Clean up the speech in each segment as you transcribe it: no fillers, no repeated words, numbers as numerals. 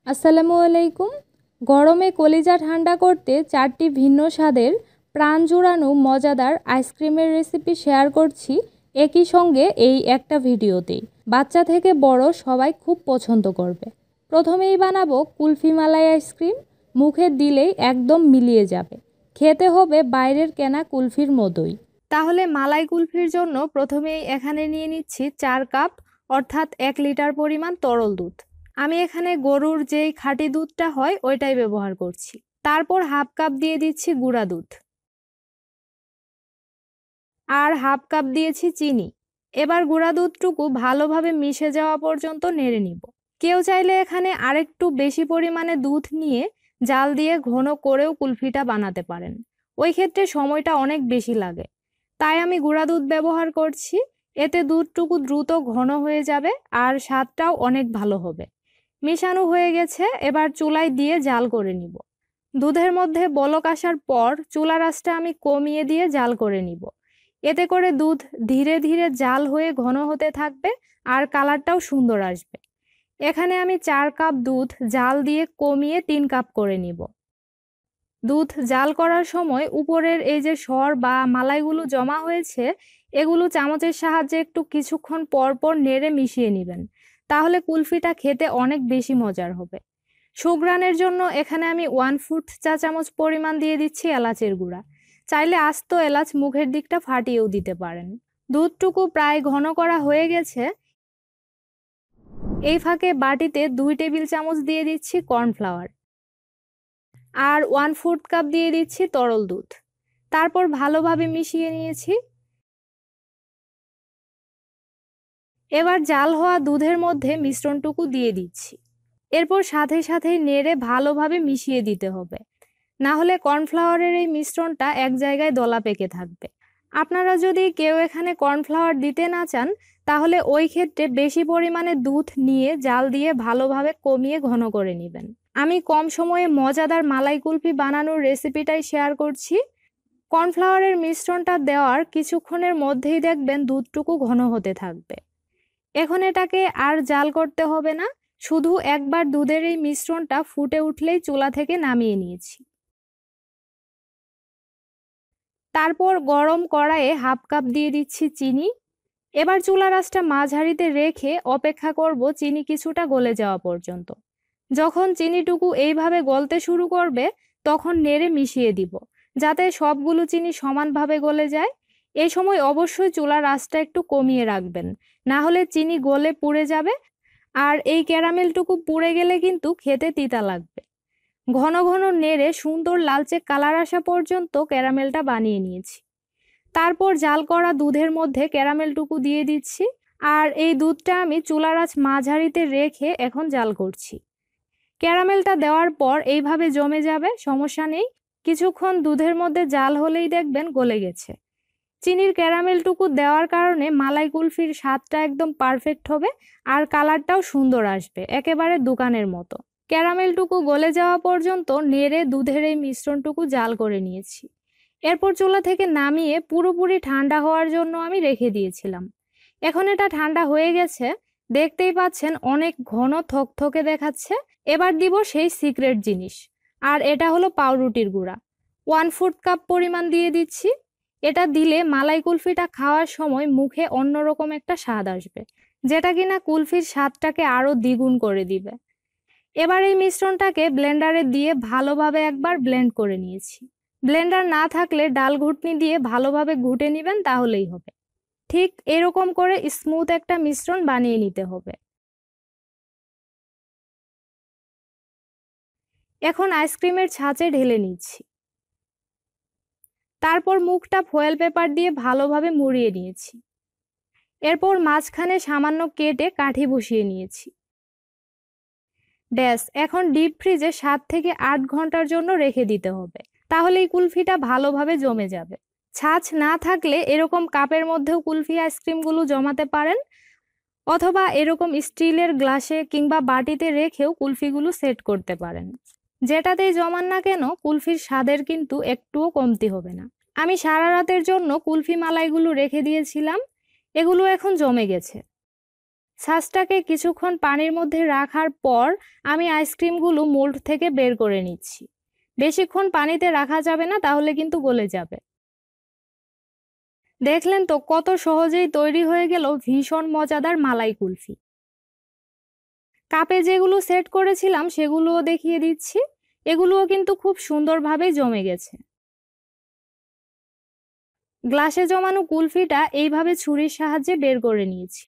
আসসালামু আলাইকুম। গরমে কলিজা ঠান্ডা করতে 4টি ভিন্ন স্বাদের প্রাণ জুড়ানো মজাদার আইসক্রিমের রেসিপি শেয়ার করছি একই সঙ্গে এই একটা ভিডিওতেই। বাচ্চা থেকে বড় সবাই খুব পছন্দ করবে। প্রথমেই বানাবো কুলফি মালাই আইসক্রিম। মুখে দিলেই একদম মিলিয়ে যাবে। খেতে হবে বাইরের কেনা কুলফির মতোই। তাহলে মালাই কুলফির জন্য প্রথমেই এখানে নিয়ে নিচ্ছি 4 কাপ অর্থাৎ 1 লিটার পরিমাণ তরল দুধ। আমি এখানে গরুর যেই খাঁটি দুধটা হয় ওইটাই ব্যবহার করছি। তারপর হাফ কাপ দিয়ে দিচ্ছি গুঁড়া দুধ আর হাফ কাপ দিয়েছি চিনি। এবার গুঁড়া দুধটুকু ভালোভাবে মিশে যাওয়া পর্যন্ত নেড়ে নিব। কেউ চাইলে এখানে আরেকটু বেশি পরিমাণে দুধ নিয়ে জাল দিয়ে ঘন করেও কুলফিটা বানাতে পারেন। ওই ক্ষেত্রে সময়টা অনেক বেশি লাগে, তাই আমি গুঁড়া দুধ ব্যবহার করছি। এতে দুধটুকু দ্রুত ঘন হয়ে যাবে আর স্বাদটাও অনেক ভালো হবে। মিশানো হয়ে গেছে, এবার চুলায় দিয়ে জাল করে নিব। দুধের মধ্যে বলক আসার পর চুলার আঁচটা আমি কমিয়ে দিয়ে জাল করে নিব। এতে করে দুধ ধীরে ধীরে জাল হয়ে ঘন হতে থাকবে আর কালারটাও সুন্দর আসবে। এখানে আমি 4 কাপ দুধ জাল দিয়ে কমিয়ে 3 কাপ করে নিব। দুধ জাল করার সময় উপরের এই যে সর বা মালাইগুলো জমা হয়েছে এগুলো চামচের সাহায্যে একটু কিছুক্ষণ পর পর নেড়ে মিশিয়ে নেবেন, তাহলে কুলফিটা খেতে অনেক বেশি মজার হবে। সুঘ্রাণের জন্য এখানে আমি 1/4 চা চামচ পরিমাণ দিয়ে দিচ্ছি এলাচের গুঁড়া। চাইলে আস্ত এলাচ মুখের দিকটা ফাটিয়েও দিতে পারেন। দুধটুকু প্রায় ঘন করা হয়ে গেছে। এই ফাঁকে বাটিতে 2 টেবিল চামচ দিয়ে দিচ্ছি কর্নফ্লাওয়ার আর 1/4 কাপ দিয়ে দিচ্ছি তরল দুধ। তারপর ভালোভাবে মিশিয়ে নিয়েছি। এবার জাল হওয়া দুধের মধ্যে মিশ্রণটুকু দিয়ে দিচ্ছি। এরপর সাথে সাথেই নেড়ে ভালোভাবে মিশিয়ে দিতে হবে, না হলে কর্নফ্লাওয়ারের এই মিশ্রণটা এক জায়গায় দলা পেকে থাকবে। আপনারা যদি কেউ এখানে কর্নফ্লাওয়ার দিতে না চান তাহলে ওই ক্ষেত্রে বেশি পরিমাণে দুধ নিয়ে জাল দিয়ে ভালোভাবে কমিয়ে ঘন করে নেবেন। আমি কম সময়ে মজাদার মালাই কুলফি বানানোর রেসিপিটাই শেয়ার করছি। কর্নফ্লাওয়ারের মিশ্রণটা দেওয়ার কিছুক্ষণের মধ্যেই দেখবেন দুধটুকু ঘন হতে থাকবে। এখন এটাকে আর জাল করতে হবে না, শুধু একবার দুধের এই মিশ্রণটা ফুটে উঠলেই চুলা থেকে নামিয়ে নিয়েছি। তারপর গরম কড়াইয়ে হাফ কাপ দিয়ে দিচ্ছি চিনি। এবার চুলার আঁচটা মাঝারিতে রেখে অপেক্ষা করব চিনি কিছুটা গলে যাওয়া পর্যন্ত। যখন চিনিটুকু এইভাবে গলতে শুরু করবে তখন নেড়ে মিশিয়ে দিব, যাতে সবগুলো চিনি সমানভাবে গলে যায়। এই সময় অবশ্যই চুলার আঁচটা একটু কমিয়ে রাখবেন, না হলে চিনি গলে পুড়ে যাবে আর এই ক্যারামেলটুকু পুড়ে গেলে কিন্তু খেতে তিতা লাগবে। ঘন ঘন নেড়ে সুন্দর লালচে কালার আসা পর্যন্ত ক্যারামেলটা বানিয়ে নিয়েছি। তারপর জাল করা দুধের মধ্যে ক্যারামেলটুকু দিয়ে দিচ্ছি আর এই দুধটা আমি চুলার আঁচ মাঝারিতে রেখে এখন জাল করছি। ক্যারামেলটা দেওয়ার পর এইভাবে জমে যাবে, সমস্যা নেই। কিছুক্ষণ দুধের মধ্যে জাল হলেই দেখবেন গলে গেছে। চিনির ক্যারামেলটুকু দেওয়ার কারণে মালাই কুলফির স্বাদটা একদম পারফেক্ট হবে আর কালারটাও সুন্দর আসবে, একেবারে দোকানের মতো। ক্যারামেলটুকু গলে যাওয়া পর্যন্ত নেড়ে দুধের এই মিশ্রণটুকু জাল করে নিয়েছি। এরপর চুলা থেকে নামিয়ে পুরোপুরি ঠান্ডা হওয়ার জন্য আমি রেখে দিয়েছিলাম। এখন এটা ঠান্ডা হয়ে গেছে, দেখতেই পাচ্ছেন অনেক ঘন থকথকে দেখাচ্ছে। এবার দিব সেই সিক্রেট জিনিস, আর এটা হলো পাউরুটির গুঁড়া। 1/4 কাপ পরিমাণ দিয়ে দিচ্ছি। এটা দিলে মালাই কুলফিটা খাওয়ার সময় মুখে অন্যরকম একটা স্বাদ আসবে, যেটা কিনা কুলফির স্বাদটাকে আরো দ্বিগুণ করে দিবে। এবার এই মিশ্রণটাকে ব্লেন্ডারে দিয়ে ভালোভাবে একবার ব্লেন্ড করে নিয়েছি। ব্লেন্ডার না থাকলে ডাল ঘুটনি দিয়ে ভালোভাবে ঘুটে নেবেন, তাহলেই হবে। ঠিক এরকম করে স্মুথ একটা মিশ্রণ বানিয়ে নিতে হবে। এখন আইসক্রিমের ছাঁচে ঢেলে নিচ্ছি। তারপর মুখটা ফয়েল পেপার দিয়ে ভালোভাবে মুড়িয়ে নিয়েছি। এরপর মাঝখানে সামান্য কেটে কাঠি বসিয়ে নিয়েছি। ব্যাস, এখন ডিপ ফ্রিজে 7 থেকে 8 ঘন্টার জন্য রেখে দিতে হবে, তাহলে এই কুলফিটা ভালোভাবে জমে যাবে। ছাঁচ না থাকলে এরকম কাপের মধ্যেও কুলফি আইসক্রিমগুলো জমাতে পারেন, অথবা এরকম স্টিলের গ্লাসে কিংবা বাটিতে রেখেও কুলফিগুলো সেট করতে পারেন। যেটাতেই জমান না কেন কুলফির স্বাদের কিন্তু একটুও কমতি হবে না। আমি সারা রাতের জন্য কুলফি মালাইগুলো রেখে দিয়েছিলাম, এগুলো এখন জমে গেছে। ছাঁচটাকে কিছুক্ষণ পানির মধ্যে রাখার পর আমি আইসক্রিমগুলো মোল্ড থেকে বের করে নিচ্ছি। বেশিক্ষণ পানিতে রাখা যাবে না, তাহলে কিন্তু গলে যাবে। দেখলেন তো কত সহজেই তৈরি হয়ে গেল ভীষণ মজাদার মালাই কুলফি। কাপে যেগুলো সেট করেছিলাম সেগুলোও দেখিয়ে দিচ্ছি। এগুলোও কিন্তু খুব সুন্দরভাবে জমে গেছে। গ্লাসে জমানো কুলফিটা এইভাবে ছুরির সাহায্যে বের করে নিয়েছি।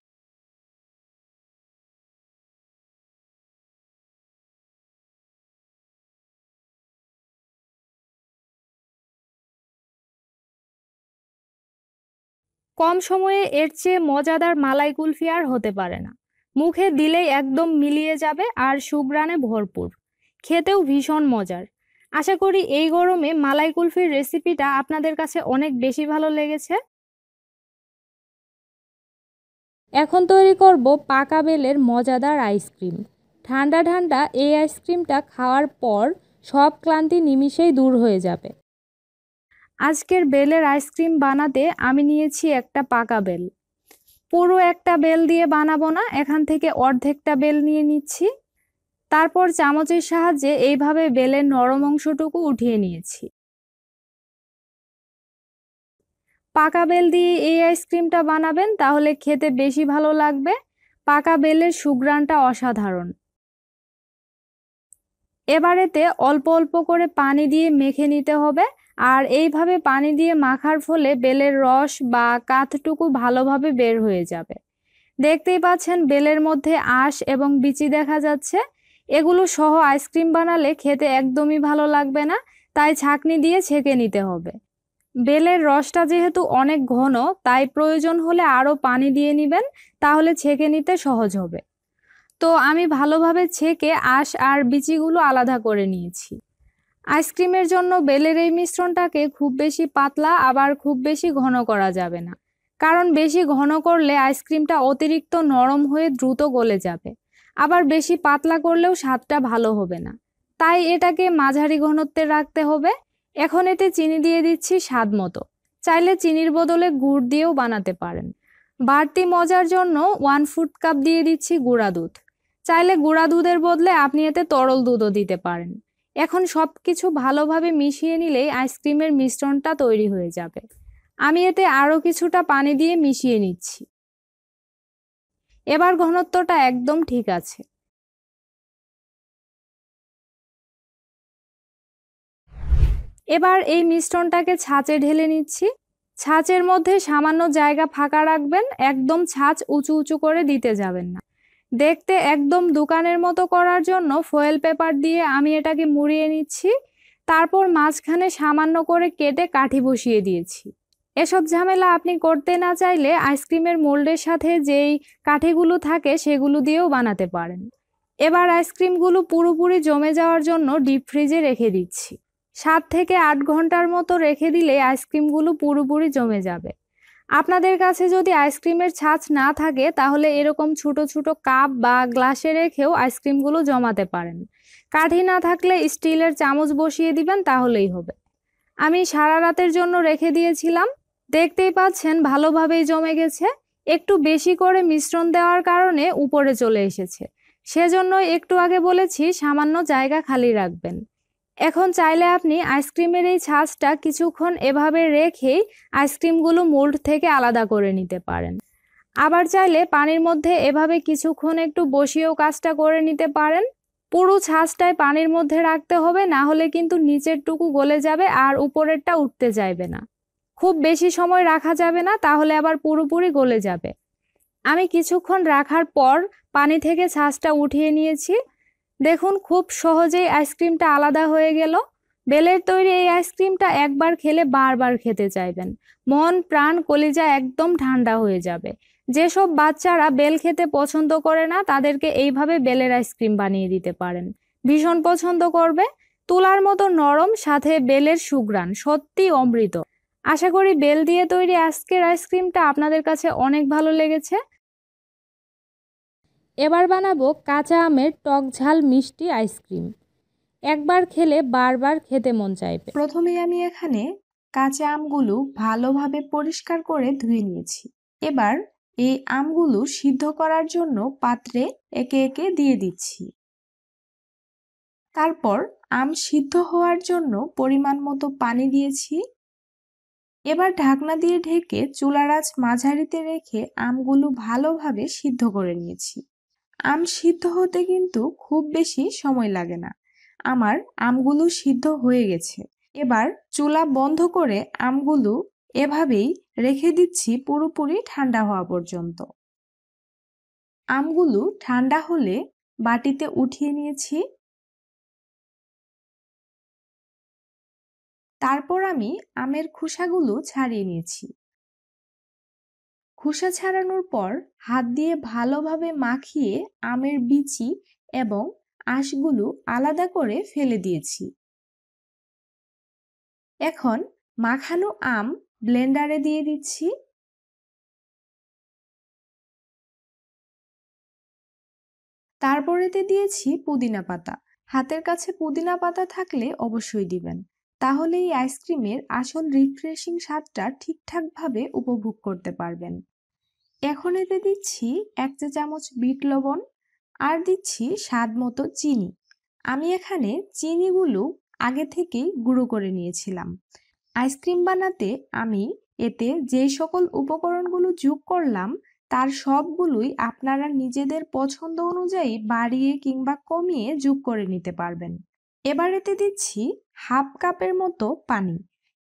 কম সময়ে এর চেয়ে মজাদার মালাই কুলফি আর হতে পারে না। মুখে দিলেই একদম মিলিয়ে যাবে আর সুঘ্রাণে ভরপুর, খেতেও ভীষণ মজার। আশা করি এই গরমে মালাই কুলফির রেসিপিটা আপনাদের কাছে অনেক বেশি ভালো লেগেছে। এখন তৈরি করব পাকা বেলের মজাদার আইসক্রিম। ঠান্ডা ঠান্ডা এই আইসক্রিমটা খাওয়ার পর সব ক্লান্তি নিমিষেই দূর হয়ে যাবে। আজকের বেলের আইসক্রিম বানাতে আমি নিয়েছি একটা পাকা বেল। পুরো একটা বেল দিয়ে বানাবো না, এখান থেকে অর্ধেকটা বেল নিয়ে নিচ্ছি। তারপর চামচের সাহায্যে এইভাবে বেলের নরম অংশটুকু উঠিয়ে নিয়েছি। পাকা বেল দিয়ে এই আইসক্রিমটা বানাবেন, তাহলে খেতে বেশি ভালো লাগবে। পাকা বেলের সুঘ্রাণটা অসাধারণ। এবার এতে অল্প অল্প করে পানি দিয়ে মেখে নিতে হবে। আর এইভাবে পানি দিয়ে মাখার ফলে বেলের রস বা কাঠটুকু ভালোভাবে বের হয়ে যাবে। দেখতেই পাচ্ছেন বেলের মধ্যে আঁশ এবং বিচি দেখা যাচ্ছে। এগুলো সহ আইসক্রিম বানালে খেতে একদমই ভালো লাগবে না, তাই ছাঁকনি দিয়ে ছেঁকে নিতে হবে। বেলের রসটা যেহেতু অনেক ঘন, তাই প্রয়োজন হলে আরও পানি দিয়ে নেবেন, তাহলে ছেঁকে নিতে সহজ হবে। তো আমি ভালোভাবে ছেঁকে আঁশ আর বিচিগুলো আলাদা করে নিয়েছি। আইসক্রিমের জন্য বেলের এই মিশ্রণটাকে খুব বেশি পাতলা আবার খুব বেশি ঘন করা যাবে না, কারণ বেশি ঘন করলে আইসক্রিমটা অতিরিক্ত নরম হয়ে দ্রুত গলে যাবে। আবার বেশি পাতলা করলেও স্বাদটা ভালো হবে না, তাই এটাকে মাঝারি ঘনত্বে রাখতে হবে। এখন এতে চিনি দিয়ে দিচ্ছি স্বাদ মতো। চাইলে চিনির বদলে গুড় দিয়েও বানাতে পারেন। বাড়তি মজার জন্য 1/4 কাপ দিয়ে দিচ্ছি গুঁড়া দুধ। চাইলে গুঁড়া দুধের বদলে আপনি এতে তরল দুধও দিতে পারেন। এখন সবকিছু ভালোভাবে মিশিয়ে নিলেই আইসক্রিমের মিশ্রণটা তৈরি হয়ে যাবে। আমি এতে আরও কিছুটা পানি দিয়ে মিশিয়ে নিচ্ছি। এবার ঘনত্বটা একদম ঠিক আছে। এবার এই মিশ্রণটাকে ছাঁচে ঢেলে নিচ্ছি। ছাঁচের মধ্যে সামান্য জায়গা ফাঁকা রাখবেন, একদম ছাঁচ উঁচু উঁচু করে দিতে যাবেন না। দেখতে একদম দোকানের মতো করার জন্য ফয়েল পেপার দিয়ে আমি এটাকে মুড়িয়ে নিচ্ছি। তারপর মাঝখানে সামান্য করে কেটে কাঠি বসিয়ে দিয়েছি। এসব ঝামেলা আপনি করতে না চাইলে আইসক্রিমের মোল্ডের সাথে যেই কাঠিগুলো থাকে সেগুলো দিয়েও বানাতে পারেন। এবার আইসক্রিমগুলো পুরোপুরি জমে যাওয়ার জন্য ডিপ ফ্রিজে রেখে দিচ্ছি। 7 থেকে 8 ঘন্টার মতো রেখে দিলে আইসক্রিমগুলো পুরোপুরি জমে যাবে। আপনাদের কাছে যদি আইসক্রিমের ছাঁচ না থাকে, তাহলে এরকম ছোট ছোট কাপ বা গ্লাসে রেখেও আইসক্রিমগুলো জমাতে পারেন। কাঠি না থাকলে স্টিলের চামচ বসিয়ে দিবেন, তাহলেই হবে। আমি সারা রাতের জন্য রেখে দিয়েছিলাম। দেখতেই পাচ্ছেন ভালোভাবেই জমে গেছে। একটু বেশি করে মিশ্রণ দেওয়ার কারণে উপরে চলে এসেছে। সেজন্য একটু আগে বলেছি সামান্য জায়গা খালি রাখবেন। এখন চাইলে আপনি আইসক্রিমের এই ছাঁচটা কিছুক্ষণ এভাবে রেখেই আইসক্রিমগুলো মোল্ড থেকে আলাদা করে নিতে পারেন। আবার চাইলে পানির মধ্যে এভাবে কিছুক্ষণ একটু বসিয়েও কাজটা করে নিতে পারেন। পুরো ছাঁচটাই পানির মধ্যে রাখতে হবে, না হলে কিন্তু নিচের টুকু গলে যাবে আর উপরেরটা উঠতে চাইবে না। খুব বেশি সময় রাখা যাবে না, তাহলে আবার পুরোপুরি গলে যাবে। আমি কিছুক্ষণ রাখার পর পানি থেকে ছাঁচটা উঠিয়ে নিয়েছি। দেখুন খুব সহজেই আইসক্রিমটা আলাদা হয়ে গেল। বেলের তৈরি এই আইসক্রিমটা একবার খেলে বারবার খেতে চাইবেন। মন প্রাণ কলিজা একদম ঠান্ডা হয়ে যাবে। যেসব বাচ্চারা বেল খেতে পছন্দ করে না, তাদেরকে এইভাবে বেলের আইসক্রিম বানিয়ে দিতে পারেন, ভীষণ পছন্দ করবে। তুলার মতো নরম, সাথে বেলের সুঘ্রাণ সত্যি অমৃত। আশা করি বেল দিয়ে তৈরি আজকের আইসক্রিমটা আপনাদের কাছে অনেক ভালো লেগেছে। এবার বানাবো কাঁচা আমের টক ঝাল মিষ্টি আইসক্রিম। একবার খেলে বারবার খেতে মন চাইবে। প্রথমে আমি এখানে কাঁচা আমগুলো ভালোভাবে পরিষ্কার করে ধুয়ে নিয়েছি। এবার এই আমগুলো সিদ্ধ করার জন্য পাত্রে একে একে দিয়ে দিচ্ছি। তারপর আম সিদ্ধ হওয়ার জন্য পরিমাণ মতো পানি দিয়েছি। এবার ঢাকনা দিয়ে ঢেকে চুলার আঁচ মাঝারিতে রেখে আমগুলো ভালোভাবে সিদ্ধ করে নিয়েছি। আম সিদ্ধ হতে কিন্তু খুব বেশি সময় লাগে না। আমার আমগুলো সিদ্ধ হয়ে গেছে। এবার চুলা বন্ধ করে আমগুলো এভাবেই রেখে দিচ্ছি পুরোপুরি ঠান্ডা হওয়া পর্যন্ত। আমগুলো ঠান্ডা হলে বাটিতে উঠিয়ে নিয়েছি। তারপর আমি আমের খোসাগুলো ছাড়িয়ে নিয়েছি। খোসা ছাড়ানোর পর হাত দিয়ে ভালোভাবে মাখিয়ে আমের বিচি এবং আঁশগুলো আলাদা করে ফেলে দিয়েছি। এখন মাখানো আম ব্লেন্ডারে দিয়ে দিচ্ছি। তারপরেতে দিয়েছি পুদিনা পাতা। হাতের কাছে পুদিনা পাতা থাকলে অবশ্যই দিবেন, তাহলে এই আইসক্রিমের আসল রিফ্রেশিং স্বাদটা ঠিকঠাকভাবে উপভোগ করতে পারবেন। এখন এতে দিচ্ছি 1 চা চামচ বিট লবণ আর দিচ্ছি স্বাদ মতো চিনি। আমি এখানে চিনিগুলো আগে থেকেই গুঁড়ো করে নিয়েছিলাম। আইসক্রিম বানাতে আমি এতে যে সকল উপকরণগুলো যোগ করলাম তার সবগুলোই আপনারা নিজেদের পছন্দ অনুযায়ী বাড়িয়ে কিংবা কমিয়ে যোগ করে নিতে পারবেন। এবার এতে দিচ্ছি হাফ কাপের মতো পানি।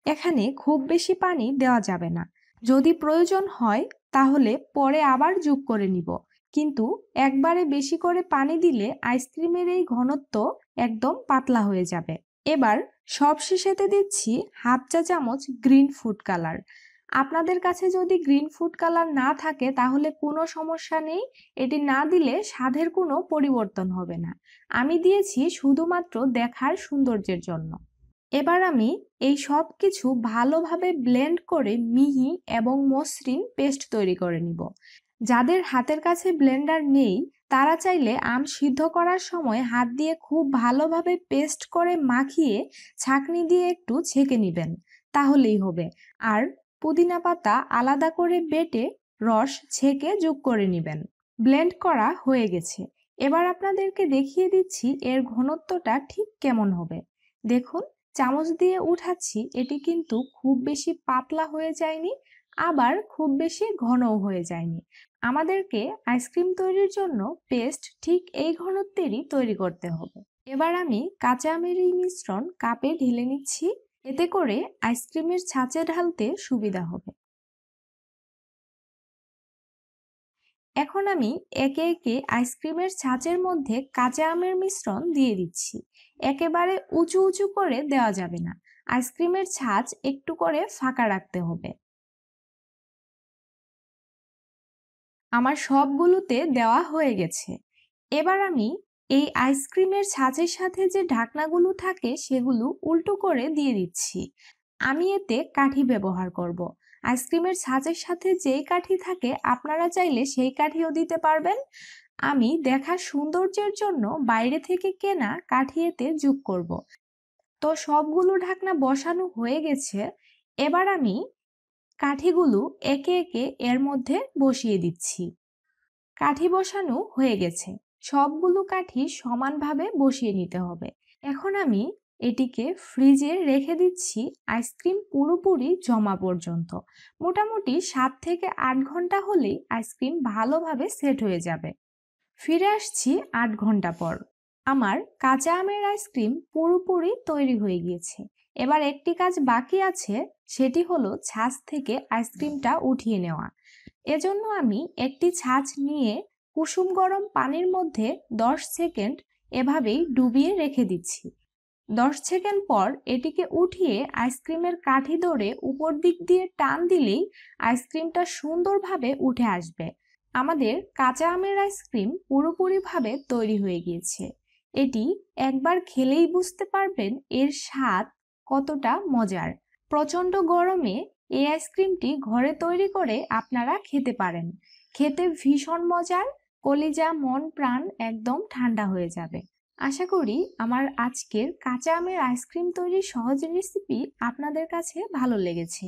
এখানে খুব বেশি পানি দেওয়া যাবে না, যদি প্রয়োজন হয় তাহলে পরে আবার যোগ করে নিব, কিন্তু একবারে বেশি করে পানি দিলে আইসক্রিমের এই ঘনত্ব একদম পাতলা হয়ে যাবে। এবার সবশেষেতে দিচ্ছি হাফ চা চামচ গ্রিন ফুড কালার। আপনাদের কাছে যদি গ্রিন ফুড কালার না থাকে তাহলে কোনো সমস্যা নেই, এটি না দিলে স্বাদের কোনো পরিবর্তন হবে না। আমি দিয়েছি শুধুমাত্র দেখার সৌন্দর্যের জন্য। এবার আমি এই সব কিছু ভালোভাবে ব্লেন্ড করে মিহি এবং মসৃণ পেস্ট তৈরি করে নিব। যাদের হাতের কাছে ব্লেন্ডার নেই তারা চাইলে আম সিদ্ধ করার সময় হাত দিয়ে খুব ভালোভাবে পেস্ট করে মাখিয়ে ছাঁকনি দিয়ে একটু ছেঁকে নেবেন, তাহলেই হবে। আর পুদিনা পাতা আলাদা করে বেটে রস ছেঁকে যোগ করে নেবেন। ব্লেন্ড করা হয়ে গেছে। এবার আপনাদেরকে দেখিয়ে দিচ্ছি এর ঘনত্বটা ঠিক কেমন হবে। দেখুন, চামচ দিয়ে উঠাচ্ছি, এটি কিন্তু খুব বেশি পাতলা হয়ে যায়নি, আবার খুব বেশি ঘনও হয়ে যায়নি। আমাদেরকে আইসক্রিম তৈরির জন্য পেস্ট ঠিক এই ঘনত্বেরই তৈরি করতে হবে। এবার আমি কাঁচা আমের এই মিশ্রণ কাপে ঢেলে নিচ্ছি, এতে করে আইসক্রিমের ছাঁচে ঢালতে সুবিধা হবে। এখন আমি একে একে আইসক্রিমের ছাঁচের মধ্যে কাঁচা আমের মিশ্রণ দিয়ে দিচ্ছি। একেবারে উঁচু উঁচু করে দেওয়া যাবে না, আইসক্রিমের ছাঁচ একটু করে ফাঁকা রাখতে হবে। আমার সবগুলোতে দেওয়া হয়ে গেছে। এবার আমি এই আইসক্রিমের ছাঁচের সাথে যে ঢাকনাগুলো থাকে সেগুলো উল্টো করে দিয়ে দিচ্ছি। আমি এতে কাঠি ব্যবহার করব। আইসক্রিমের ছাঁচের সাথে যেই কাঠি থাকে আপনারা চাইলে সেই কাঠিও দিতে পারবেন। আমি দেখার সৌন্দর্যের জন্য বাইরে থেকে কেনা কাঠি এতে যোগ করব। তো সবগুলো ঢাকনা বসানো হয়ে গেছে। এবার আমি কাঠিগুলো একে একে এর মধ্যে বসিয়ে দিচ্ছি। কাঠি বসানো হয়ে গেছে, সবগুলো কাঠি সমানভাবে বসিয়ে নিতে হবে। এখন আমি এটিকে ফ্রিজে রেখে দিচ্ছি আইসক্রিম পুরোপুরি জমা পর্যন্ত। মোটামুটি 7 থেকে 8 ঘন্টা হলেই আইসক্রিম ভালোভাবে সেট হয়ে যাবে। ফিরে আসছি 8 ঘন্টা পর। আমার কাঁচা আমের আইসক্রিম পুরোপুরি তৈরি হয়ে গিয়েছে। এবার একটি কাজ বাকি আছে, সেটি হলো ছাঁচ থেকে আইসক্রিমটা উঠিয়ে নেওয়া। এজন্য আমি একটি ছাঁচ নিয়ে কুসুম গরম পানির মধ্যে 10 সেকেন্ড এভাবেই ডুবিয়ে রেখে দিচ্ছি। 10 সেকেন্ড পর এটিকে উঠিয়ে আইসক্রিমের কাঠি ধরে উপর দিক দিয়ে টান দিলেই আইসক্রিমটা সুন্দরভাবে উঠে আসবে। আমাদের কাঁচা আমের আইসক্রিম পুরোপুরিভাবে তৈরি হয়ে গিয়েছে। এটি একবার খেলেই বুঝতে পারবেন এর স্বাদ কতটা মজার। প্রচণ্ড গরমে এই আইসক্রিমটি ঘরে তৈরি করে আপনারা খেতে পারেন। খেতে ভীষণ মজার, কলিজা মন প্রাণ একদম ঠান্ডা হয়ে যাবে। আশা করি আমার আজকের কাঁচা আমের আইসক্রিম তৈরির সহজ রেসিপি আপনাদের কাছে ভালো লেগেছে।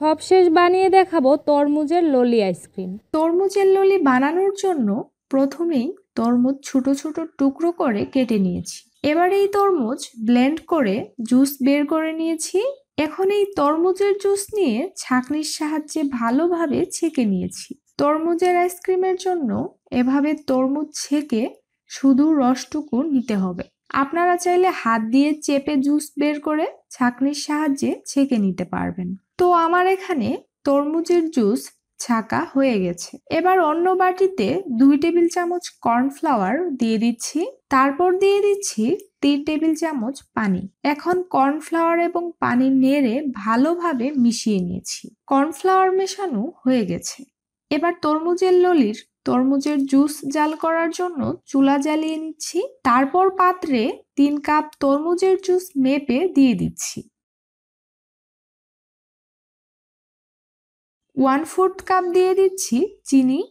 সবশেষ বানিয়ে দেখাবো তরমুজের ললি আইসক্রিম। তরমুজের ললি বানানোর জন্য প্রথমেই তরমুজ ছোট ছোট টুকরো করে কেটে নিয়েছি। এবার এই তরমুজ ব্লেন্ড করে জুস বের করে নিয়েছি। এখন এই তরমুজের জুস নিয়ে ছাঁকনির সাহায্যে ভালোভাবে ছেঁকে নিয়েছি। তরমুজের আইসক্রিমের জন্য এভাবে তরমুজ ছেঁকে শুধু রসটুকু নিতে হবে। আপনারা চাইলে হাত দিয়ে চেপে জুস বের করে ছাঁকনির সাহায্যে ছেঁকে নিতে পারবেন। তো আমার এখানে তরমুজের জুস ছাঁকা হয়ে গেছে। এবার অন্য বাটিতে 2 টেবিল চামচ কর্নফ্লাওয়ার দিয়ে দিচ্ছি। তারপর দিয়ে দিচ্ছি 3 টেবিল চামচ পানি। এখন কর্নফ্লাওয়ার এবং পানি নেড়ে ভালোভাবে মিশিয়ে নিয়েছি। কর্নফ্লাওয়ার মেশানো হয়ে গেছে। এবার তরমুজের জুস জাল করার জন্য চুলা জ্বালিয়ে নিচ্ছি। তারপর পাত্রে 3 কাপ তরমুজের জুস মেপে দিয়ে দিচ্ছি। 1/4 কাপ দিয়ে দিচ্ছি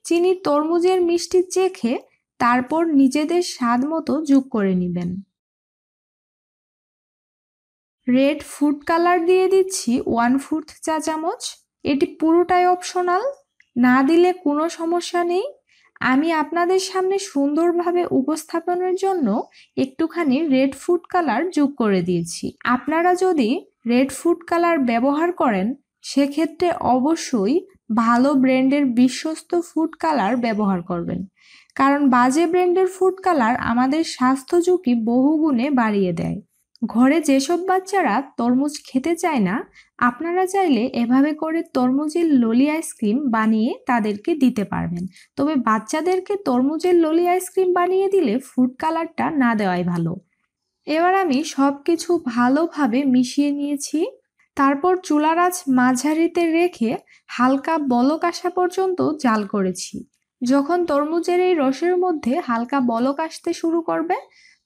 চিনি তরমুজের মিষ্টি চেখে তারপর নিজেদের স্বাদ মতো যোগ করে নেবেন। রেড ফুড কালার দিয়ে দিচ্ছি 1/4 চা চামচ। এটি পুরোটাই অপশনাল, না দিলে কোনো সমস্যা নেই। আমি আপনাদের সামনে সুন্দরভাবে উপস্থাপনের জন্য একটুখানি রেড ফুড কালার যোগ করে দিয়েছি। আপনারা যদি রেড ফুড কালার ব্যবহার করেন সেক্ষেত্রে অবশ্যই ভালো ব্র্যান্ডের বিশ্বস্ত ফুড কালার ব্যবহার করবেন, কারণ বাজে ব্র্যান্ডের ফুড কালার আমাদের স্বাস্থ্য ঝুঁকি বহুগুণে বাড়িয়ে দেয়। ঘরে যেসব বাচ্চারা তরমুজ খেতে চায় না, আপনারা চাইলে এভাবে করে তরমুজের ললি আইসক্রিম বানিয়ে তাদেরকে দিতে পারবেন। তবে বাচ্চাদেরকে তরমুজের ললি আইসক্রিম বানিয়ে দিলে ফুড কালারটা না দেওয়াই ভালো। এবার আমি সবকিছু ভালোভাবে মিশিয়ে নিয়েছি। তারপর চুলার আঁচ মাঝারিতে রেখে হালকা বলক আসা পর্যন্ত জাল করেছি। যখন তরমুজের এই রসের মধ্যে হালকা বলক আসতে শুরু করবে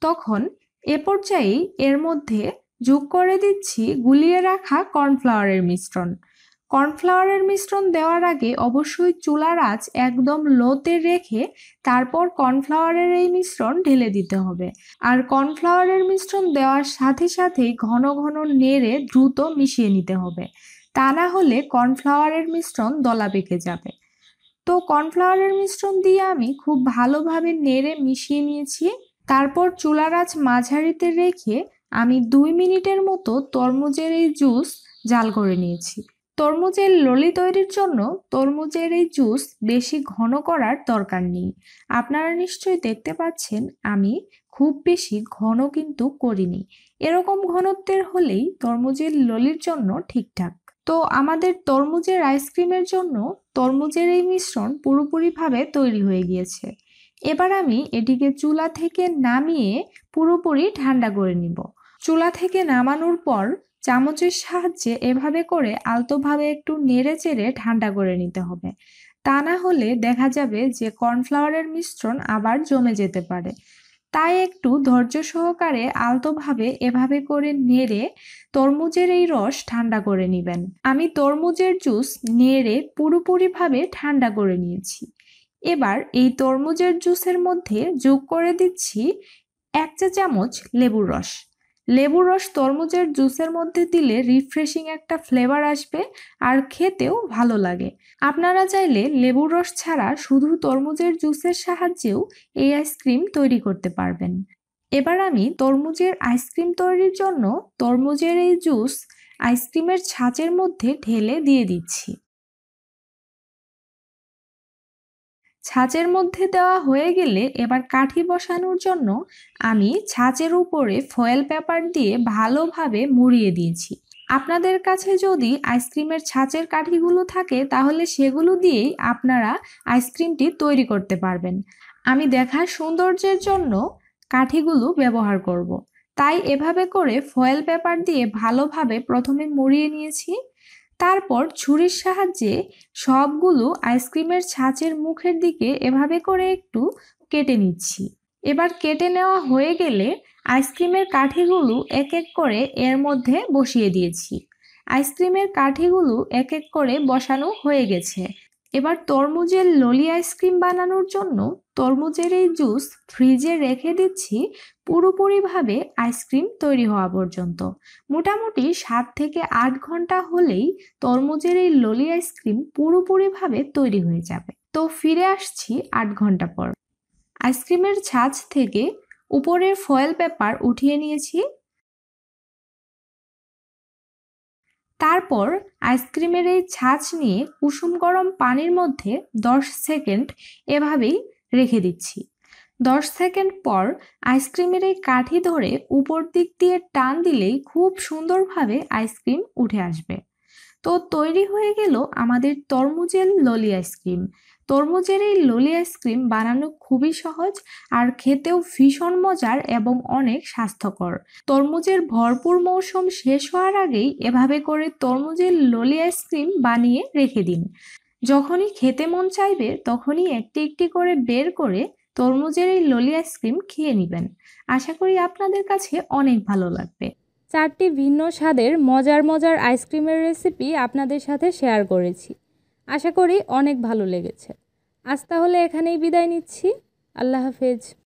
তখন এ পর্যায়ে এর মধ্যে যোগ করে দিচ্ছি গুলিয়ে রাখা কর্নফ্লাওয়ারের মিশ্রণ। কর্নফ্লাওয়ারের মিশ্রণ দেওয়ার আগে অবশ্যই চুলার আঁচ একদম লোতে রেখে তারপর কর্নফ্লাওয়ারের এই মিশ্রণ ঢেলে দিতে হবে। আর কর্নফ্লাওয়ারের মিশ্রণ দেওয়ার সাথে সাথেই ঘন ঘন নেড়ে দ্রুত মিশিয়ে নিতে হবে, তা না হলে কর্নফ্লাওয়ারের মিশ্রণ দলা পেকে যাবে। তো কর্নফ্লাওয়ারের মিশ্রণ দিয়ে আমি খুব ভালোভাবে নেড়ে মিশিয়ে নিয়েছি। তারপর চুলার আঁচ মাঝারিতে রেখে আমি 2 মিনিটের মতো তরমুজের এই জুস জাল করে নিয়েছি। তরমুজের ললি তৈরির জন্য তরমুজের এই জুস বেশি ঘন করার দরকার নেই। আপনারা নিশ্চয়ই দেখতে পাচ্ছেন আমি খুব বেশি ঘন কিন্তু করিনি। এরকম ঘনত্বের হলেই তরমুজের ললির জন্য ঠিকঠাক। তো আমাদের তরমুজের আইসক্রিমের জন্য তরমুজের এই মিশ্রণ পুরোপুরিভাবে তৈরি হয়ে গিয়েছে। এবার আমি এটিকে চুলা থেকে নামিয়ে পুরোপুরি ঠান্ডা করে নিব। চুলা থেকে নামানোর পর চামচের সাহায্যে এভাবে করে আলতোভাবে একটু নেড়ে চেড়ে ঠান্ডা করে নিতে হবে, তা না হলে দেখা যাবে যে কর্নফ্লাওয়ারের মিশ্রণ আবার জমে যেতে পারে। তাই একটু ধৈর্য সহকারে আলতোভাবে এভাবে করে নেড়ে তরমুজের এই রস ঠান্ডা করে নেবেন। আমি তরমুজের জুস নেড়ে পুরোপুরিভাবে ঠান্ডা করে নিয়েছি। এবার এই তরমুজের জুসের মধ্যে যোগ করে দিচ্ছি 1 চা চামচ লেবুর রস। লেবুর রস তরমুজের জুসের মধ্যে দিলে রিফ্রেশিং একটা ফ্লেভার আসবে আর খেতেও ভালো লাগে। আপনারা চাইলে লেবুর রস ছাড়া শুধু তরমুজের জুসের সাহায্যেও এই আইসক্রিম তৈরি করতে পারবেন। এবার আমি তরমুজের আইসক্রিম তৈরির জন্য তরমুজের এই জুস আইসক্রিমের ছাঁচের মধ্যে ঢেলে দিয়ে দিচ্ছি। ছাঁচের মধ্যে দেওয়া হয়ে গেলে এবার কাঠি বসানোর জন্য আমি ছাঁচের উপরে ফয়েল পেপার দিয়ে ভালোভাবে মুড়িয়ে দিয়েছি। আপনাদের কাছে যদি আইসক্রিমের ছাঁচের কাঠিগুলো থাকে তাহলে সেগুলো দিয়েই আপনারা আইসক্রিমটি তৈরি করতে পারবেন। আমি দেখার সৌন্দর্যের জন্য কাঠিগুলো ব্যবহার করব। তাই এভাবে করে ফয়েল পেপার দিয়ে ভালোভাবে প্রথমে মুড়িয়ে নিয়েছি। তারপর ছুরির সাহায্যে সবগুলো আইসক্রিমের ছাঁচের মুখের দিকে এভাবে করে একটু কেটে নিচ্ছি। এবার কেটে নেওয়া হয়ে গেলে আইসক্রিমের কাঠিগুলো এক এক করে এর মধ্যে বসিয়ে দিয়েছি। আইসক্রিমের কাঠিগুলো এক এক করে বসানো হয়ে গেছে। এবার তরমুজের ললি আইসক্রিম বানানোর জন্য তরমুজের এই জুস ফ্রিজে রেখে দিচ্ছি পুরোপুরিভাবে আইসক্রিম তৈরি হওয়া পর্যন্ত। মোটামুটি 7 থেকে 8 ঘন্টা হলেই তরমুজের এই ললি আইসক্রিম পুরোপুরিভাবে তৈরি হয়ে যাবে। তো ফিরে আসছি 8 ঘন্টা পর। আইসক্রিমের ছাঁচ থেকে উপরের ফয়েল পেপার উঠিয়ে নিয়েছি। তারপর আইসক্রিমের এই ছাঁচ নিয়ে কুসুম গরম পানির মধ্যে 10 সেকেন্ড এভাবেই রেখে দিচ্ছি। 10 সেকেন্ড পর আইসক্রিমের এই কাঠি ধরে উপর দিক দিয়ে টান দিলেই খুব সুন্দরভাবে আইসক্রিম উঠে আসবে। তো তৈরি হয়ে গেল আমাদের তরমুজের ললি আইসক্রিম। তরমুজের এই ললি আইসক্রিম বানানো খুবই সহজ আর খেতেও ভীষণ মজার এবং অনেক স্বাস্থ্যকর। তরমুজের ভরপুর মৌসুম শেষ হওয়ার আগেই এভাবে করে তরমুজের ললি আইসক্রিম বানিয়ে রেখে দিন। যখনই খেতে মন চাইবে তখনই একটি একটি করে বের করে তরমুজের এই ললি আইসক্রিম খেয়ে নেবেন। আশা করি আপনাদের কাছে অনেক ভালো লাগবে। 4টি ভিন্ন স্বাদের মজার মজার আইসক্রিমের রেসিপি আপনাদের সাথে শেয়ার করেছি। আশা করি অনেক ভালো লেগেছে। আজ তাহলে এখানেই বিদায় নিচ্ছি। আল্লাহ হাফেজ।